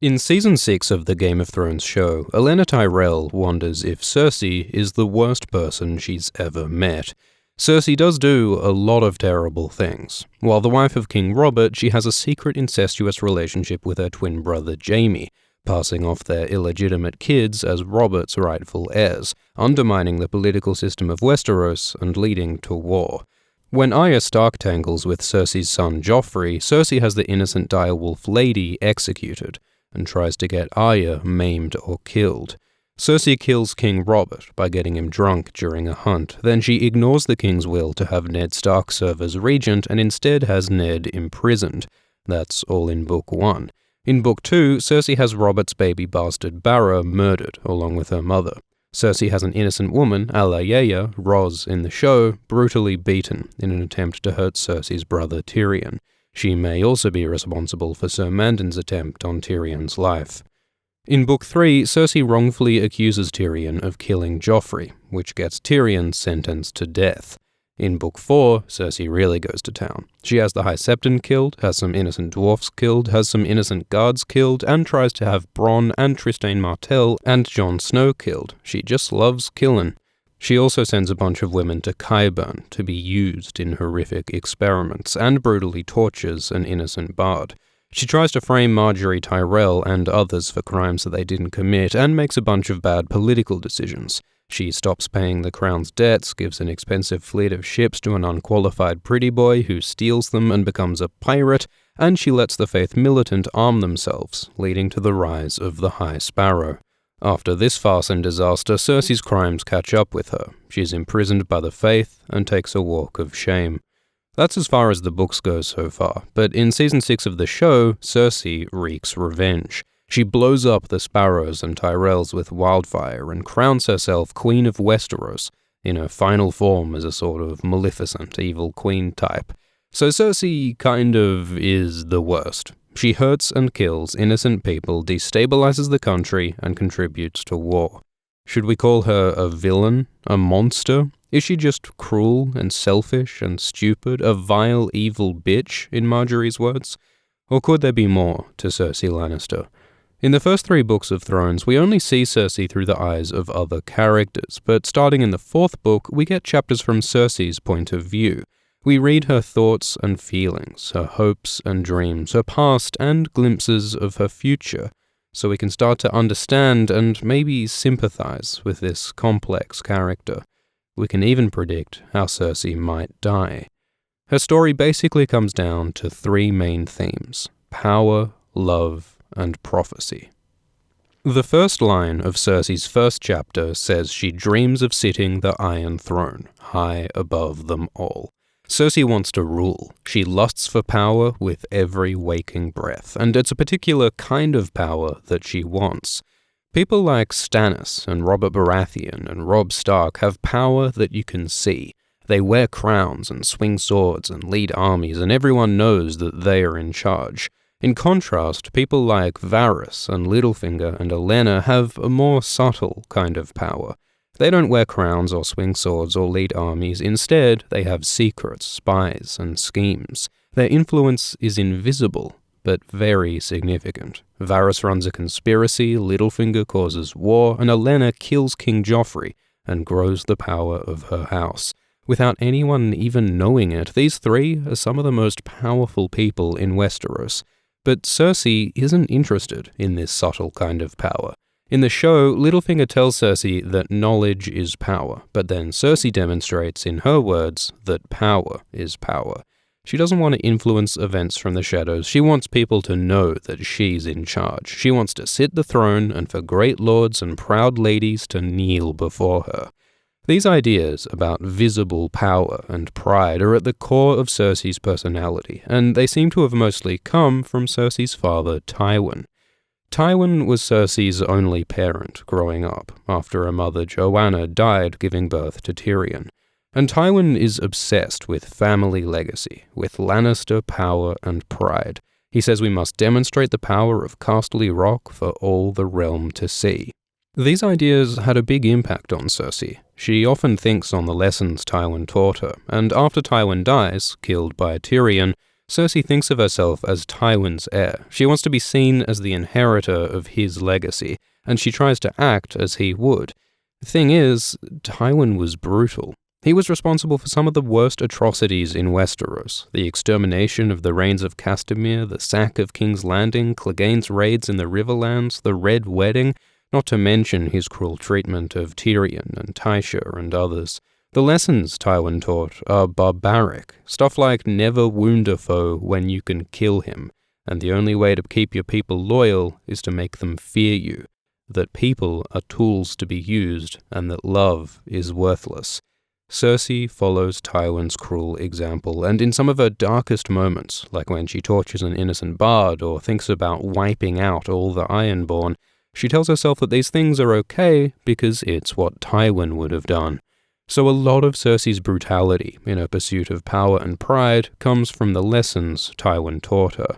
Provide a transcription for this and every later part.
In Season 6 of the Game of Thrones show, Olenna Tyrell wonders if Cersei is the worst person she's ever met. Cersei does do a lot of terrible things. While the wife of King Robert, she has a secret incestuous relationship with her twin brother Jaime, passing off their illegitimate kids as Robert's rightful heirs, undermining the political system of Westeros and leading to war. When Arya Stark tangles with Cersei's son Joffrey, Cersei has the innocent direwolf lady executed, and tries to get Arya maimed or killed. Cersei kills King Robert by getting him drunk during a hunt, then she ignores the king's will to have Ned Stark serve as regent and instead has Ned imprisoned. That's all in Book 1. In Book 2, Cersei has Robert's baby bastard Barra murdered along with her mother. Cersei has an innocent woman, a la Yaya, Ros in the show, brutally beaten in an attempt to hurt Cersei's brother Tyrion. She may also be responsible for Sir Mandan's attempt on Tyrion's life. In Book 3, Cersei wrongfully accuses Tyrion of killing Joffrey, which gets Tyrion sentenced to death. In Book 4, Cersei really goes to town. She has the High Septon killed, has some innocent dwarfs killed, has some innocent guards killed, and tries to have Bronn and Trystane Martell and Jon Snow killed. She just loves killin'. She also sends a bunch of women to Qyburn to be used in horrific experiments, and brutally tortures an innocent bard. She tries to frame Margaery Tyrell and others for crimes that they didn't commit, and makes a bunch of bad political decisions. She stops paying the crown's debts, gives an expensive fleet of ships to an unqualified pretty boy who steals them and becomes a pirate, and she lets the Faith Militant arm themselves, leading to the rise of the High Sparrow. After this farce and disaster, Cersei's crimes catch up with her. She's imprisoned by the Faith and takes a walk of shame. That's as far as the books go so far, but in Season 6 of the show, Cersei wreaks revenge. She blows up the Sparrows and Tyrells with wildfire and crowns herself Queen of Westeros, in her final form as a sort of Maleficent evil queen type. So Cersei kind of is the worst. She hurts and kills innocent people, destabilizes the country, and contributes to war. Should we call her a villain? A monster? Is she just cruel and selfish and stupid, a vile, evil bitch, in Marjorie's words? Or could there be more to Cersei Lannister? In the first 3 books of Thrones, we only see Cersei through the eyes of other characters, but starting in the 4th book, we get chapters from Cersei's point of view. We read her thoughts and feelings, her hopes and dreams, her past and glimpses of her future, so we can start to understand and maybe sympathize with this complex character. We can even predict how Cersei might die. Her story basically comes down to 3 main themes: power, love, and prophecy. The first line of Cersei's first chapter says she dreams of sitting the Iron Throne, high above them all. Cersei wants to rule. She lusts for power with every waking breath, and it's a particular kind of power that she wants. People like Stannis and Robert Baratheon and Robb Stark have power that you can see. They wear crowns and swing swords and lead armies, and everyone knows that they are in charge. In contrast, people like Varys and Littlefinger and Olenna have a more subtle kind of power. They don't wear crowns or swing swords or lead armies. Instead, they have secrets, spies, and schemes. Their influence is invisible, but very significant. Varys runs a conspiracy, Littlefinger causes war, and Olenna kills King Joffrey and grows the power of her house. Without anyone even knowing it, these 3 are some of the most powerful people in Westeros. But Cersei isn't interested in this subtle kind of power. In the show, Littlefinger tells Cersei that knowledge is power, but then Cersei demonstrates, in her words, that power is power. She doesn't want to influence events from the shadows. She wants people to know that she's in charge. She wants to sit the throne and for great lords and proud ladies to kneel before her. These ideas about visible power and pride are at the core of Cersei's personality, and they seem to have mostly come from Cersei's father, Tywin. Tywin was Cersei's only parent growing up, after her mother Joanna died giving birth to Tyrion. And Tywin is obsessed with family legacy, with Lannister power and pride. He says we must demonstrate the power of Casterly Rock for all the realm to see. These ideas had a big impact on Cersei. She often thinks on the lessons Tywin taught her, and after Tywin dies, killed by Tyrion, Cersei thinks of herself as Tywin's heir. She wants to be seen as the inheritor of his legacy, and she tries to act as he would. The thing is, Tywin was brutal. He was responsible for some of the worst atrocities in Westeros: the extermination of the Rains of Castamere, the sack of King's Landing, Clegane's raids in the Riverlands, the Red Wedding, not to mention his cruel treatment of Tyrion and Tysha and others. The lessons Tywin taught are barbaric, stuff like never wound a foe when you can kill him, and the only way to keep your people loyal is to make them fear you, that people are tools to be used, and that love is worthless. Cersei follows Tywin's cruel example, and in some of her darkest moments, like when she tortures an innocent bard or thinks about wiping out all the Ironborn, she tells herself that these things are okay because it's what Tywin would have done. So a lot of Cersei's brutality in her pursuit of power and pride comes from the lessons Tywin taught her.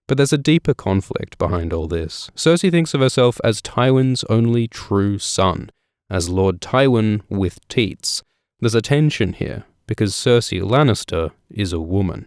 But there's a deeper conflict behind all this. Cersei thinks of herself as Tywin's only true son, as Lord Tywin with teats. There's a tension here, because Cersei Lannister is a woman.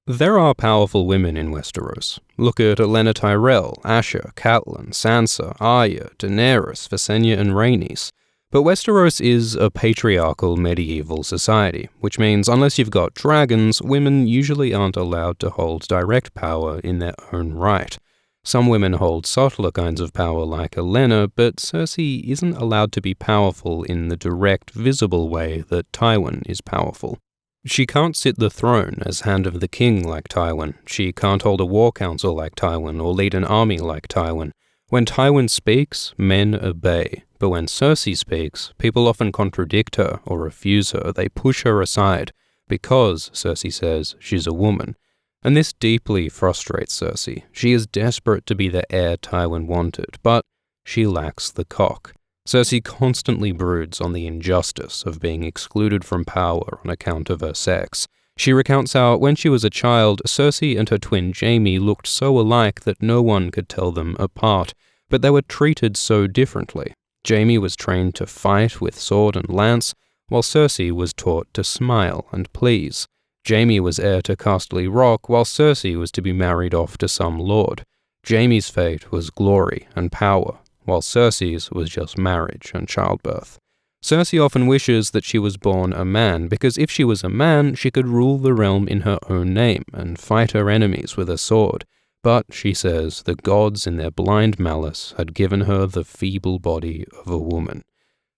There are powerful women in Westeros. Look at Olenna Tyrell, Asha, Catelyn, Sansa, Arya, Daenerys, Visenya and Rhaenys. But Westeros is a patriarchal medieval society, which means unless you've got dragons, women usually aren't allowed to hold direct power in their own right. Some women hold subtler kinds of power like Olenna, but Cersei isn't allowed to be powerful in the direct, visible way that Tywin is powerful. She can't sit the throne as Hand of the King like Tywin. She can't hold a war council like Tywin or lead an army like Tywin. When Tywin speaks, men obey. But when Cersei speaks, people often contradict her or refuse her. They push her aside because, Cersei says, she's a woman. And this deeply frustrates Cersei. She is desperate to be the heir Tywin wanted, but she lacks the cock. Cersei constantly broods on the injustice of being excluded from power on account of her sex. She recounts how, when she was a child, Cersei and her twin Jaime looked so alike that no one could tell them apart, but they were treated so differently. Jaime was trained to fight with sword and lance, while Cersei was taught to smile and please. Jaime was heir to Casterly Rock, while Cersei was to be married off to some lord. Jaime's fate was glory and power, while Cersei's was just marriage and childbirth. Cersei often wishes that she was born a man, because if she was a man, she could rule the realm in her own name and fight her enemies with a sword. But, she says, the gods in their blind malice had given her the feeble body of a woman.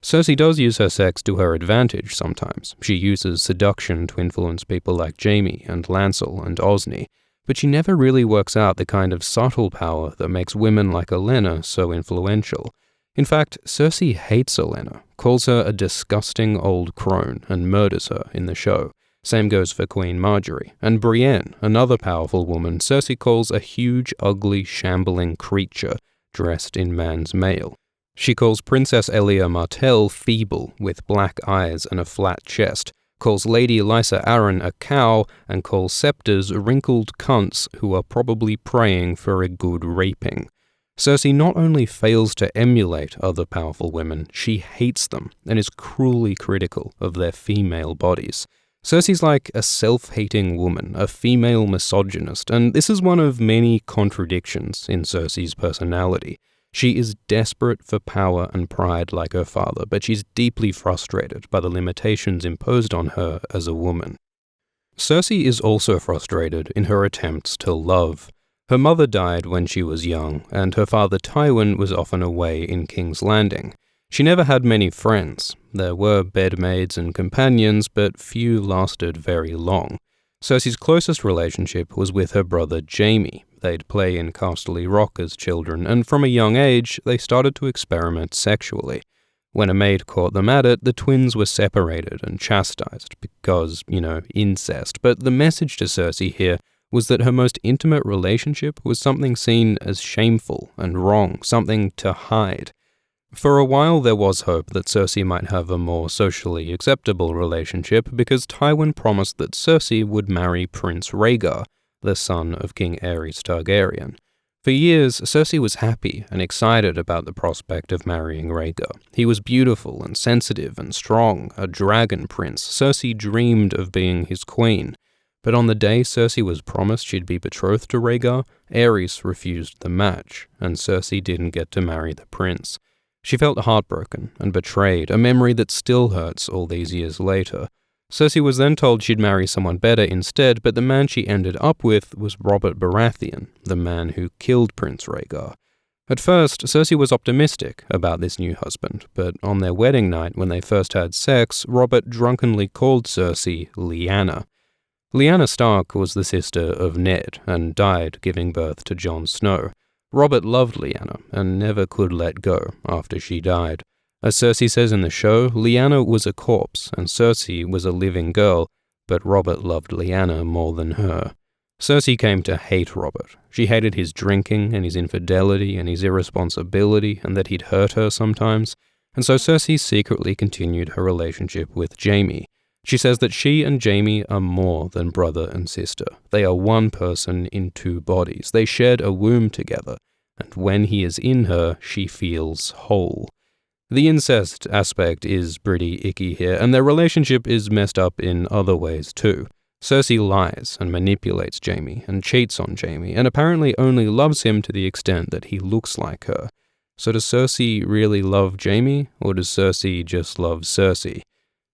Cersei does use her sex to her advantage sometimes. She uses seduction to influence people like Jaime and Lancel and Osney, but she never really works out the kind of subtle power that makes women like Olenna so influential. In fact, Cersei hates Olenna, calls her a disgusting old crone, and murders her in the show. Same goes for Queen Marjorie. And Brienne, another powerful woman, Cersei calls a huge, ugly, shambling creature dressed in man's mail. She calls Princess Elia Martell feeble, with black eyes and a flat chest, calls Lady Lysa Arryn a cow, and calls Scepters wrinkled cunts who are probably praying for a good raping. Cersei not only fails to emulate other powerful women, she hates them, and is cruelly critical of their female bodies. Cersei's like a self-hating woman, a female misogynist, and this is one of many contradictions in Cersei's personality. She is desperate for power and pride like her father, but she's deeply frustrated by the limitations imposed on her as a woman. Cersei is also frustrated in her attempts to love. Her mother died when she was young, and her father Tywin was often away in King's Landing. She never had many friends. There were bedmaids and companions, but few lasted very long. Cersei's closest relationship was with her brother Jaime. They'd play in Casterly Rock as children, and from a young age, they started to experiment sexually. When a maid caught them at it, the twins were separated and chastised because, incest. But the message to Cersei here was that her most intimate relationship was something seen as shameful and wrong, something to hide. For a while there was hope that Cersei might have a more socially acceptable relationship because Tywin promised that Cersei would marry Prince Rhaegar, the son of King Aerys Targaryen. For years, Cersei was happy and excited about the prospect of marrying Rhaegar. He was beautiful and sensitive and strong, a dragon prince. Cersei dreamed of being his queen. But on the day Cersei was promised she'd be betrothed to Rhaegar, Aerys refused the match, and Cersei didn't get to marry the prince. She felt heartbroken and betrayed, a memory that still hurts all these years later. Cersei was then told she'd marry someone better instead, but the man she ended up with was Robert Baratheon, the man who killed Prince Rhaegar. At first, Cersei was optimistic about this new husband, but on their wedding night when they first had sex, Robert drunkenly called Cersei Lyanna. Lyanna Stark was the sister of Ned and died giving birth to Jon Snow. Robert loved Lyanna and never could let go after she died. As Cersei says in the show, Lyanna was a corpse and Cersei was a living girl, but Robert loved Lyanna more than her. Cersei came to hate Robert. She hated his drinking and his infidelity and his irresponsibility and that he'd hurt her sometimes, and so Cersei secretly continued her relationship with Jaime. She says that she and Jaime are more than brother and sister. They are one person in two bodies. They shared a womb together, and when he is in her, she feels whole. The incest aspect is pretty icky here, and their relationship is messed up in other ways too. Cersei lies and manipulates Jaime and cheats on Jaime, and apparently only loves him to the extent that he looks like her. So does Cersei really love Jaime, or does Cersei just love Cersei?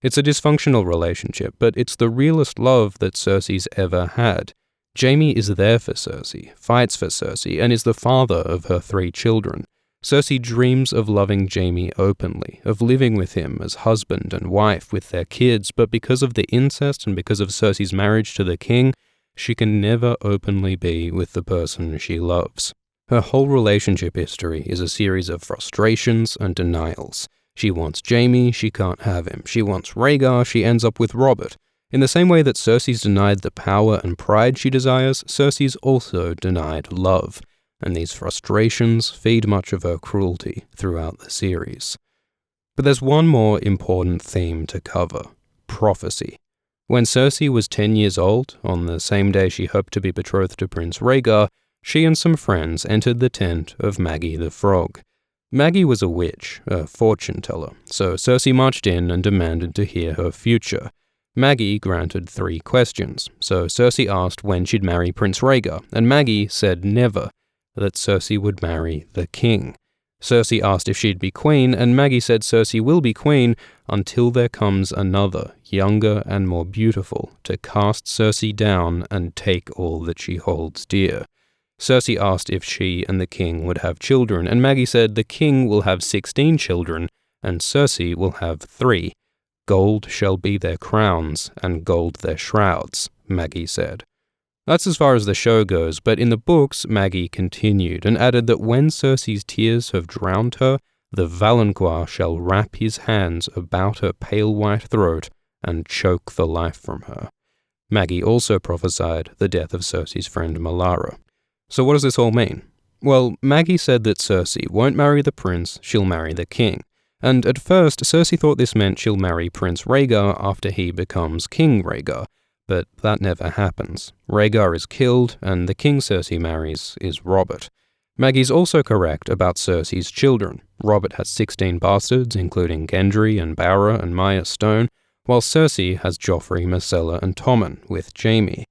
It's a dysfunctional relationship, but it's the realest love that Cersei's ever had. Jaime is there for Cersei, fights for Cersei, and is the father of her 3 children. Cersei dreams of loving Jaime openly, of living with him as husband and wife with their kids, but because of the incest and because of Cersei's marriage to the king, she can never openly be with the person she loves. Her whole relationship history is a series of frustrations and denials. She wants Jaime, she can't have him. She wants Rhaegar, she ends up with Robert. In the same way that Cersei's denied the power and pride she desires, Cersei's also denied love. And these frustrations feed much of her cruelty throughout the series. But there's one more important theme to cover: prophecy. When Cersei was 10 years old, on the same day she hoped to be betrothed to Prince Rhaegar, she and some friends entered the tent of Maggy the Frog. Maggy was a witch, a fortune-teller, so Cersei marched in and demanded to hear her future. Maggy granted 3 questions, so Cersei asked when she'd marry Prince Rhaegar, and Maggy said never, that Cersei would marry the king. Cersei asked if she'd be queen, and Maggy said Cersei will be queen until there comes another, younger and more beautiful, to cast Cersei down and take all that she holds dear. Cersei asked if she and the king would have children, and Maggy said the king will have 16 children, and Cersei will have 3. Gold shall be their crowns, and gold their shrouds, Maggy said. That's as far as the show goes, but in the books, Maggy continued and added that when Cersei's tears have drowned her, the Valonqua shall wrap his hands about her pale white throat and choke the life from her. Maggy also prophesied the death of Cersei's friend Melara. So what does this all mean? Well, Maggy said that Cersei won't marry the prince, she'll marry the king. And at first, Cersei thought this meant she'll marry Prince Rhaegar after he becomes King Rhaegar. But that never happens. Rhaegar is killed, and the king Cersei marries is Robert. Maggy's also correct about Cersei's children. Robert has 16 bastards, including Gendry and Barra and Maya Stone, while Cersei has Joffrey, Myrcella, and Tommen, with Jaime.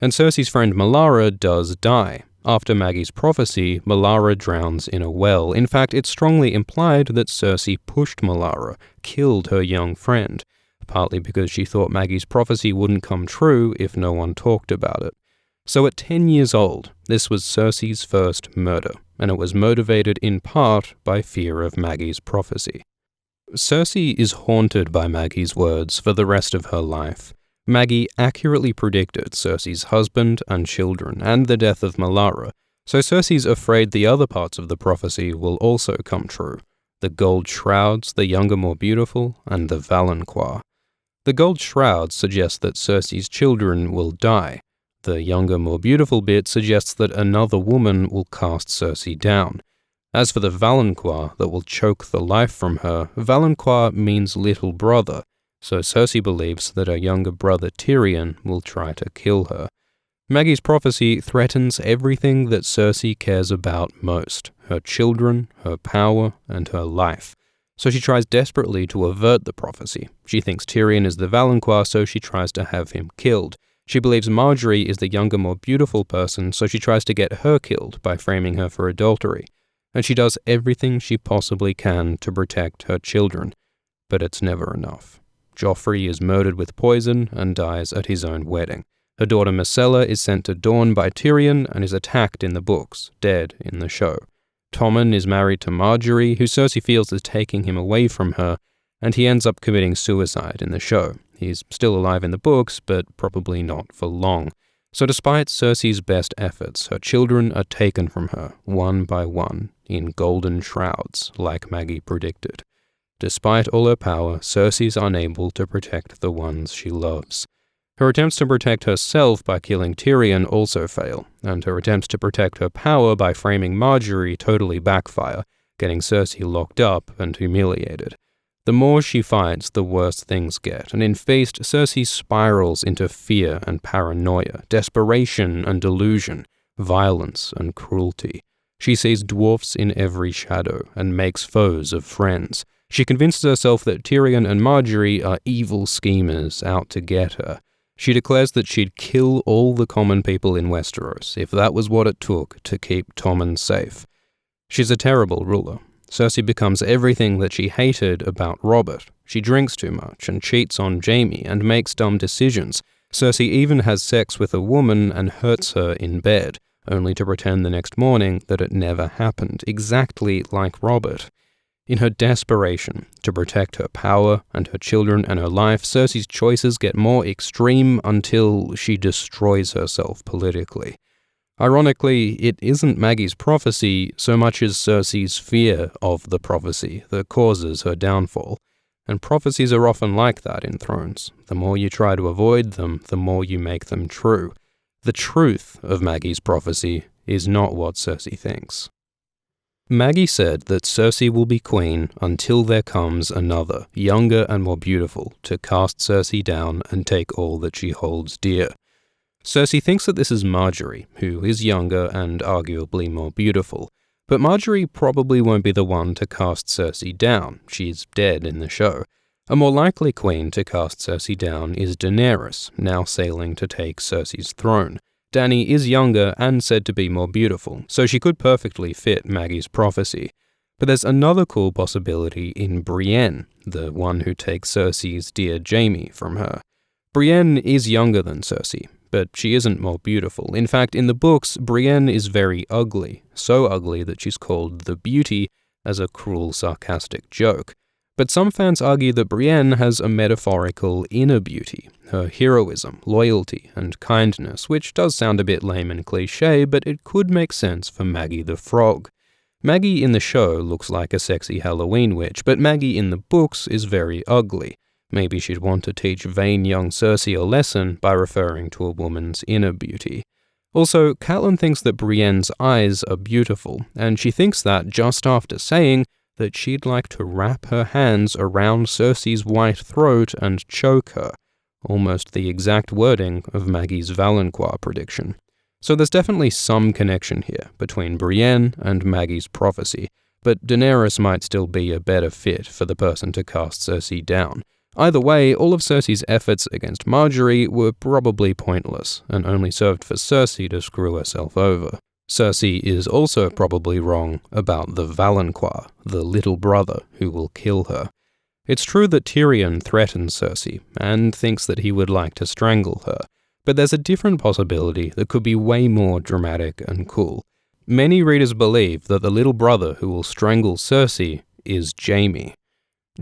And Cersei's friend Melara does die. After Maggy's prophecy, Melara drowns in a well. In fact, it's strongly implied that Cersei pushed Melara, killed her young friend, partly because she thought Maggy's prophecy wouldn't come true if no one talked about it. So at 10 years old, this was Cersei's first murder, and it was motivated in part by fear of Maggy's prophecy. Cersei is haunted by Maggy's words for the rest of her life. Maggy accurately predicted Cersei's husband and children, and the death of Melara, so Cersei's afraid the other parts of the prophecy will also come true: the gold shrouds, the younger more beautiful, and the Valonqua. The gold shrouds suggest that Cersei's children will die. The younger, more beautiful bit suggests that another woman will cast Cersei down. As for the Valonqua that will choke the life from her, Valonqua means little brother, so Cersei believes that her younger brother Tyrion will try to kill her. Maggy's prophecy threatens everything that Cersei cares about most: her children, her power, and her life. So she tries desperately to avert the prophecy. She thinks Tyrion is the Valonqua, so she tries to have him killed. She believes Margaery is the younger, more beautiful person, so she tries to get her killed by framing her for adultery. And she does everything she possibly can to protect her children. But it's never enough. Joffrey is murdered with poison and dies at his own wedding. Her daughter Myrcella is sent to Dorne by Tyrion and is attacked in the books, dead in the show. Tommen is married to Margaery, who Cersei feels is taking him away from her, and he ends up committing suicide in the show. He's still alive in the books, but probably not for long. So despite Cersei's best efforts, her children are taken from her, one by one, in golden shrouds, like Maggy predicted. Despite all her power, Cersei's unable to protect the ones she loves. Her attempts to protect herself by killing Tyrion also fail, and her attempts to protect her power by framing Margaery totally backfire, getting Cersei locked up and humiliated. The more she fights, the worse things get, and in Feast, Cersei spirals into fear and paranoia, desperation and delusion, violence and cruelty. She sees dwarfs in every shadow and makes foes of friends. She convinces herself that Tyrion and Margaery are evil schemers out to get her. She declares that she'd kill all the common people in Westeros if that was what it took to keep Tommen safe. She's a terrible ruler. Cersei becomes everything that she hated about Robert. She drinks too much and cheats on Jaime and makes dumb decisions. Cersei even has sex with a woman and hurts her in bed, only to pretend the next morning that it never happened, exactly like Robert. In her desperation to protect her power and her children and her life, Cersei's choices get more extreme until she destroys herself politically. Ironically, it isn't Maggy's prophecy so much as Cersei's fear of the prophecy that causes her downfall. And prophecies are often like that in Thrones. The more you try to avoid them, the more you make them true. The truth of Maggy's prophecy is not what Cersei thinks. Maggy said that Cersei will be queen until there comes another, younger and more beautiful, to cast Cersei down and take all that she holds dear. Cersei thinks that this is Margaery, who is younger and arguably more beautiful, but Margaery probably won't be the one to cast Cersei down. She's dead in the show. A more likely queen to cast Cersei down is Daenerys, now sailing to take Cersei's throne. Dany is younger and said to be more beautiful, so she could perfectly fit Maggy's prophecy. But there's another cool possibility in Brienne, the one who takes Cersei's dear Jaime from her. Brienne is younger than Cersei, but she isn't more beautiful. In fact, in the books, Brienne is very ugly, so ugly that she's called the Beauty as a cruel, sarcastic joke. But some fans argue that Brienne has a metaphorical inner beauty, her heroism, loyalty, and kindness, which does sound a bit lame and cliché, but it could make sense for Maggy the Frog. Maggy in the show looks like a sexy Halloween witch, but Maggy in the books is very ugly. Maybe she'd want to teach vain young Cersei a lesson by referring to a woman's inner beauty. Also, Catelyn thinks that Brienne's eyes are beautiful, and she thinks that just after saying that she'd like to wrap her hands around Cersei's white throat and choke her, almost the exact wording of Maggy's Valancourt prediction. So there's definitely some connection here between Brienne and Maggy's prophecy, but Daenerys might still be a better fit for the person to cast Cersei down. Either way, all of Cersei's efforts against Margaery were probably pointless, and only served for Cersei to screw herself over. Cersei is also probably wrong about the Valancourt, the little brother who will kill her. It's true that Tyrion threatens Cersei, and thinks that he would like to strangle her, but there's a different possibility that could be way more dramatic and cool. Many readers believe that the little brother who will strangle Cersei is Jaime.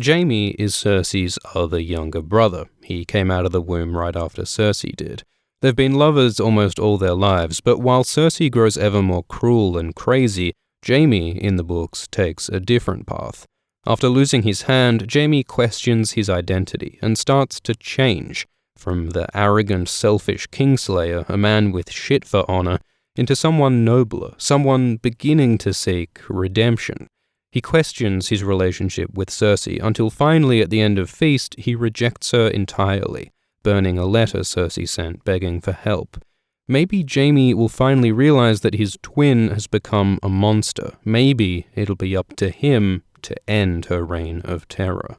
Jaime is Cersei's other younger brother. He came out of the womb right after Cersei did. They've been lovers almost all their lives, but while Cersei grows ever more cruel and crazy, Jaime, in the books, takes a different path. After losing his hand, Jaime questions his identity and starts to change, from the arrogant, selfish Kingslayer, a man with shit for honor, into someone nobler, someone beginning to seek redemption. He questions his relationship with Cersei until finally at the end of Feast he rejects her entirely, burning a letter Cersei sent begging for help. Maybe Jaime will finally realize that his twin has become a monster. Maybe it'll be up to him to end her reign of terror.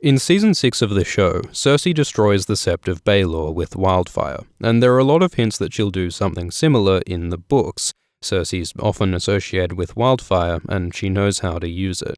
In Season 6 of the show, Cersei destroys the Sept of Baelor with wildfire, and there are a lot of hints that she'll do something similar in the books. Cersei's often associated with wildfire, and she knows how to use it.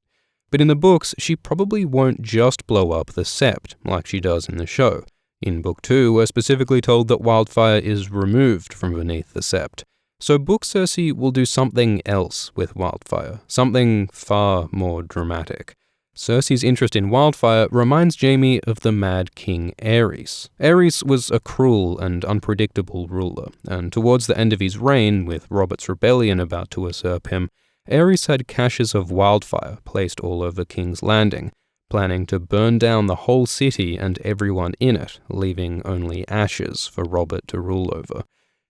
But in the books, she probably won't just blow up the Sept, like she does in the show. In Book 2, we're specifically told that wildfire is removed from beneath the Sept. So Book Cersei will do something else with wildfire, something far more dramatic. Cersei's interest in wildfire reminds Jaime of the Mad King Aerys. Aerys was a cruel and unpredictable ruler, and towards the end of his reign, with Robert's rebellion about to usurp him, Aerys had caches of wildfire placed all over King's Landing, planning to burn down the whole city and everyone in it, leaving only ashes for Robert to rule over.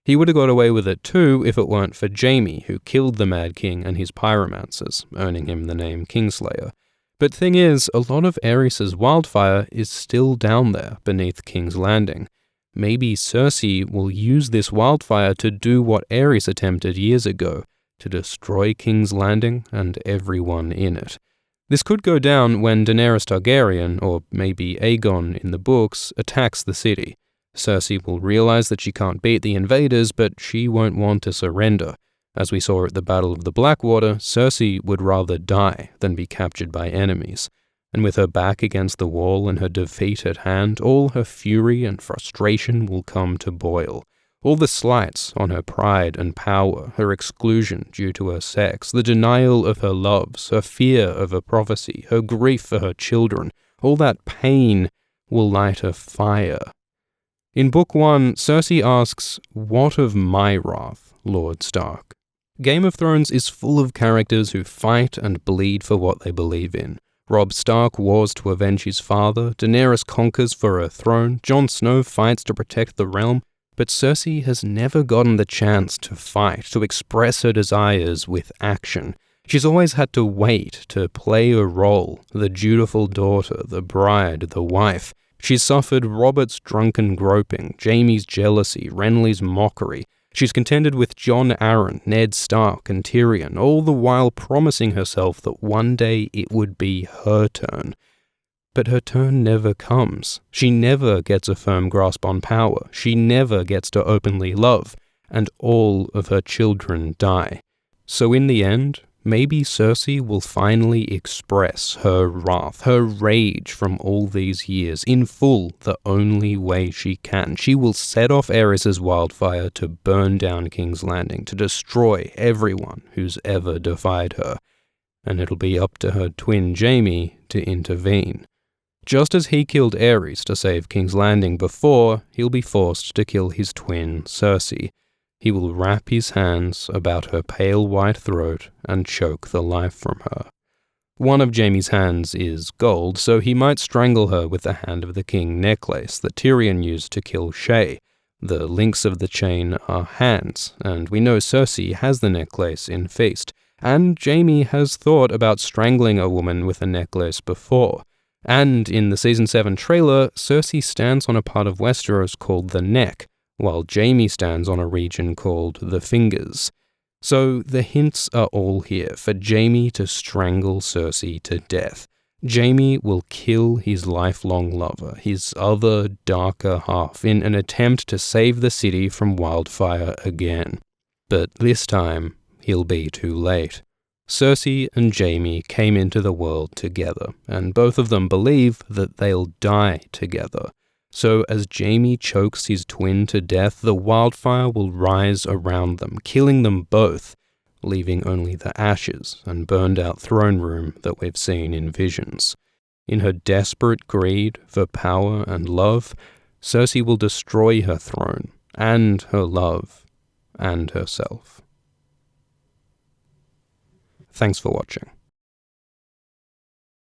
He would have got away with it too if it weren't for Jaime, who killed the Mad King and his pyromancers, earning him the name Kingslayer. But thing is, a lot of Aerys' wildfire is still down there beneath King's Landing. Maybe Cersei will use this wildfire to do what Aerys attempted years ago, to destroy King's Landing and everyone in it. This could go down when Daenerys Targaryen, or maybe Aegon in the books, attacks the city. Cersei will realize that she can't beat the invaders, but she won't want to surrender. As we saw at the Battle of the Blackwater, Cersei would rather die than be captured by enemies. And with her back against the wall and her defeat at hand, all her fury and frustration will come to boil. All the slights on her pride and power, her exclusion due to her sex, the denial of her loves, her fear of a prophecy, her grief for her children, all that pain will light a fire. In Book 1, Cersei asks, "What of my wrath, Lord Stark?" Game of Thrones is full of characters who fight and bleed for what they believe in. Robb Stark wars to avenge his father, Daenerys conquers for her throne, Jon Snow fights to protect the realm, but Cersei has never gotten the chance to fight, to express her desires with action. She's always had to wait to play a role, the dutiful daughter, the bride, the wife. She's suffered Robert's drunken groping, Jaime's jealousy, Renly's mockery. She's contended with Jon Arryn, Ned Stark, and Tyrion, all the while promising herself that one day it would be her turn. But her turn never comes. She never gets a firm grasp on power. She never gets to openly love, and all of her children die. So in the end, maybe Cersei will finally express her wrath, her rage from all these years, in full, the only way she can. She will set off Aerys' wildfire to burn down King's Landing, to destroy everyone who's ever defied her. And it'll be up to her twin Jaime to intervene. Just as he killed Aerys to save King's Landing before, he'll be forced to kill his twin Cersei. He will wrap his hands about her pale white throat and choke the life from her. One of Jaime's hands is gold, so he might strangle her with the Hand of the King necklace that Tyrion used to kill Shae. The links of the chain are hands, and we know Cersei has the necklace in Feast, and Jaime has thought about strangling a woman with a necklace before. And in the Season 7 trailer, Cersei stands on a part of Westeros called the Neck, while Jaime stands on a region called the Fingers. So the hints are all here for Jaime to strangle Cersei to death. Jaime will kill his lifelong lover, his other darker half, in an attempt to save the city from wildfire again. But this time, he'll be too late. Cersei and Jaime came into the world together, and both of them believe that they'll die together. So as Jaime chokes his twin to death, the wildfire will rise around them, killing them both, leaving only the ashes and burned-out throne room that we've seen in visions. In her desperate greed for power and love, Cersei will destroy her throne, and her love, and herself. Thanks for watching.